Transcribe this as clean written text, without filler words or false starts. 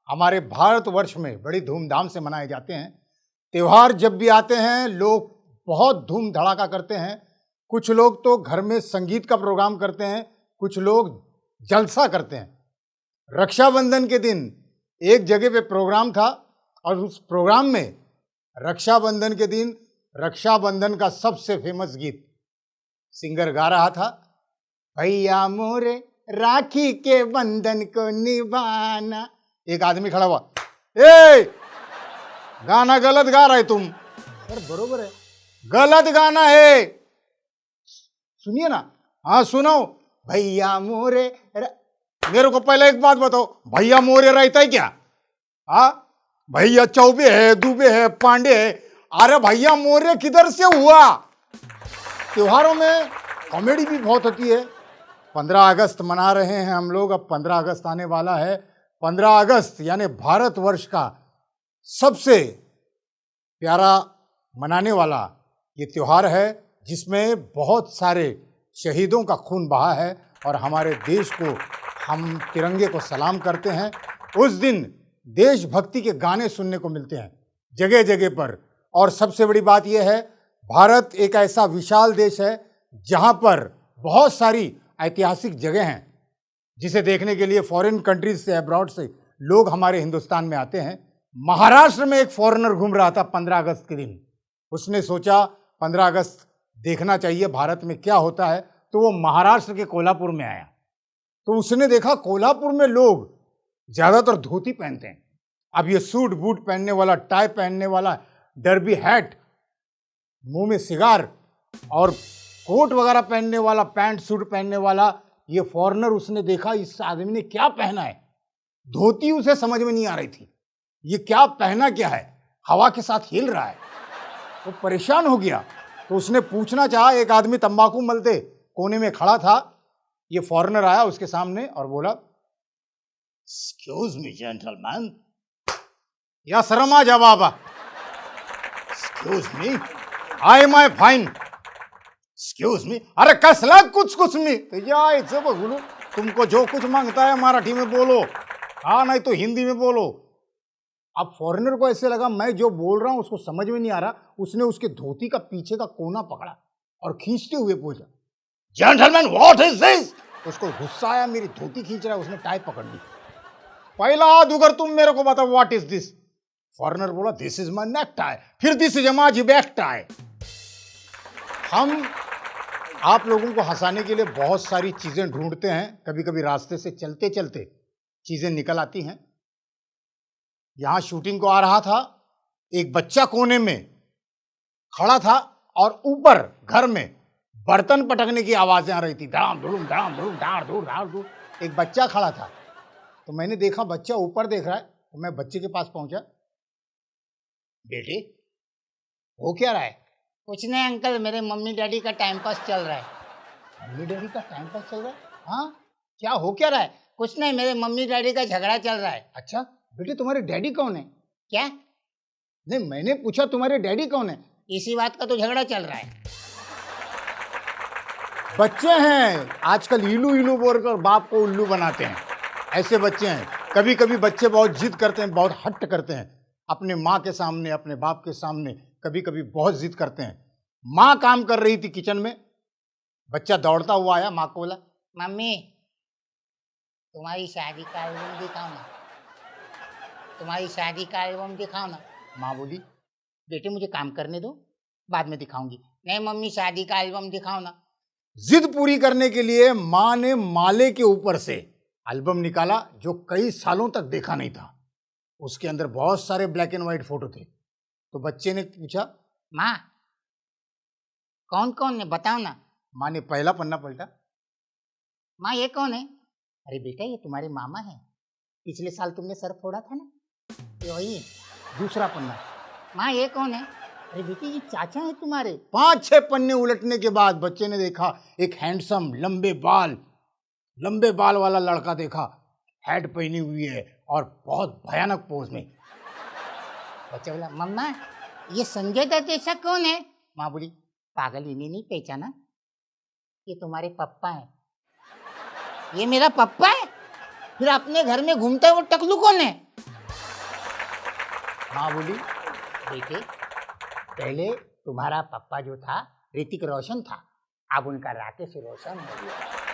हमारे भारतवर्ष में बड़ी धूमधाम से मनाए जाते हैं। त्योहार जब भी आते हैं लोग बहुत धूम धड़ाका करते हैं। कुछ लोग तो घर में संगीत का प्रोग्राम करते हैं, कुछ लोग जलसा करते हैं। रक्षाबंधन के दिन एक जगह पे प्रोग्राम था और उस प्रोग्राम में रक्षाबंधन के दिन रक्षाबंधन का सबसे फेमस गीत सिंगर गा रहा था, भैया मोरे राखी के बंधन को निभाना। एक आदमी खड़ा हुआ, ए गाना गलत गा रहे तुम। सर बरोबर है, गलत गाना है, सुनिए ना। हाँ सुनो, भैया मोरे मेरे को पहले एक बात बताओ, भैया मोरे रहता है क्या? हाँ भैया चौबे है, दुबे है, पांडे है। अरे भैया मोरे किधर से हुआ? त्योहारों में कॉमेडी भी बहुत होती है। 15 अगस्त मना रहे हैं हम लोग, अब 15 अगस्त आने वाला है। 15 अगस्त यानी भारतवर्ष का सबसे प्यारा मनाने वाला ये त्योहार है, जिसमें बहुत सारे शहीदों का खून बहा है और हमारे देश को हम तिरंगे को सलाम करते हैं। उस दिन देशभक्ति के गाने सुनने को मिलते हैं जगह जगह पर। और सबसे बड़ी बात यह है, भारत एक ऐसा विशाल देश है जहां पर बहुत सारी ऐतिहासिक जगह हैं जिसे देखने के लिए फॉरेन कंट्रीज से, अब्रॉड से लोग हमारे हिंदुस्तान में आते हैं। महाराष्ट्र में एक फॉरेनर घूम रहा था 15 अगस्त के दिन। उसने सोचा 15 अगस्त देखना चाहिए भारत में क्या होता है, तो वो महाराष्ट्र के कोल्हापुर में आया। तो उसने देखा कोल्हापुर में लोग ज्यादातर धोती पहनते हैं। अब ये सूट बूट पहनने वाला, टाई पहनने वाला, डर्बी हैट, मुंह में सिगार और कोट वगैरह पहनने वाला, पैंट सूट पहनने वाला ये फॉरेनर उसने देखा, इस आदमी ने क्या पहना है। धोती उसे समझ में नहीं आ रही थी, ये क्या पहना क्या है, हवा के साथ हिल रहा है। वो परेशान हो गया। तो उसने पूछना चाहा, एक आदमी तंबाकू मलते कोने में खड़ा था। ये फॉरेनर आया उसके सामने और बोला, एक्सक्यूज मी जेंटलमैन। या शर्म आ जा बाबा। Excuse me, I am I fine. Excuse me, अरे कसला कुछ मी यायचं बघू, तुमको जो कुछ मांगता है मराठी में बोलो, हाँ नहीं तो हिंदी में बोलो। अब फॉरेनर को ऐसे लगा मैं जो बोल रहा हूं उसको समझ में नहीं आ रहा। उसने उसके धोती का पीछे का कोना पकड़ा और खींचते हुए पूछा, जेंटलमैन व्हाट इज दिस? उसको गुस्सा आया, मेरी धोती खींच रहा है। उसने टाई पकड़ ली। पहला हाथ उगर तुम मेरे को बताओ व्हाट इज दिस? फॉरेनर बोला, this is my neck tie. फिर this is my back tie. हम आप लोगों को हंसाने के लिए बहुत सारी चीजें ढूंढते हैं। कभी कभी रास्ते से चलते चलते चीजें निकल आती हैं। यहां शूटिंग को आ रहा था, एक बच्चा कोने में खड़ा था और ऊपर घर में बर्तन पटकने की आवाजें आ रही थी, धाम धूम धाम धूम धाड़ धूड़ धाड़ धूड़। एक बच्चा खड़ा था, तो मैंने देखा बच्चा ऊपर देख रहा है, तो मैं बच्चे के पास पहुंचा। बेटे हो क्या रहा है? कुछ नहीं अंकल, मेरे मम्मी डैडी का टाइम पास चल रहा है। मम्मी डैडी का टाइम पास चल रहा है? हाँ क्या हो क्या रहा है? कुछ नहीं, मेरे मम्मी डैडी का झगड़ा चल रहा है। अच्छा बेटे, तुम्हारे डैडी कौन है? क्या? नहीं मैंने पूछा तुम्हारे डैडी कौन है। इसी बात का तो झगड़ा चल रहा है। बच्चे हैं आजकल इलू इलू बोलकर बाप को उल्लू बनाते हैं, ऐसे बच्चे हैं। कभी कभी बच्चे बहुत जिद करते हैं, बहुत हट्ट करते हैं अपने माँ के सामने, अपने बाप के सामने। कभी कभी बहुत जिद करते हैं। माँ काम कर रही थी किचन में, बच्चा दौड़ता हुआ आया, माँ को बोला, मम्मी तुम्हारी शादी का एल्बम दिखाओ ना, तुम्हारी शादी का एल्बम दिखाओ ना। माँ बोली, बेटे मुझे काम करने दो, बाद में दिखाऊंगी। नहीं मम्मी शादी का एल्बम दिखाओ ना। जिद पूरी करने के लिए माँ ने माले के ऊपर से एल्बम निकाला जो कई सालों तक देखा नहीं था। उसके अंदर बहुत सारे ब्लैक एंड व्हाइट फोटो थे। तो बच्चे ने पूछा, माँ कौन कौन है बताओ ना। माँ ने पहला पन्ना पलटा। माँ ये कौन है? अरे बेटा ये तुम्हारे मामा है, पिछले साल तुमने सर फोड़ा था ना, ये वही। दूसरा पन्ना। माँ ये कौन है? अरे बेटे ये चाचा है तुम्हारे। 5-6 पन्ने उलटने के बाद बच्चे ने देखा एक हैंडसम लंबे बाल वाला लड़का देखा, हैट पहनी हुई है और बहुत भयानक पोज में। बच्चा बोला, मम्मा ये संजय दत्त ऐसा कौन है? माँ बोली, पागल इन्हें नहीं पहचाना, ये तुम्हारे पप्पा है। ये मेरा पप्पा है? फिर अपने घर में घूमता है वो टकलू कौन है? हाँ बोली। बेटे, पहले तुम्हारा पप्पा जो था ऋतिक रोशन था, अब उनका राकेश रोशन हो गया।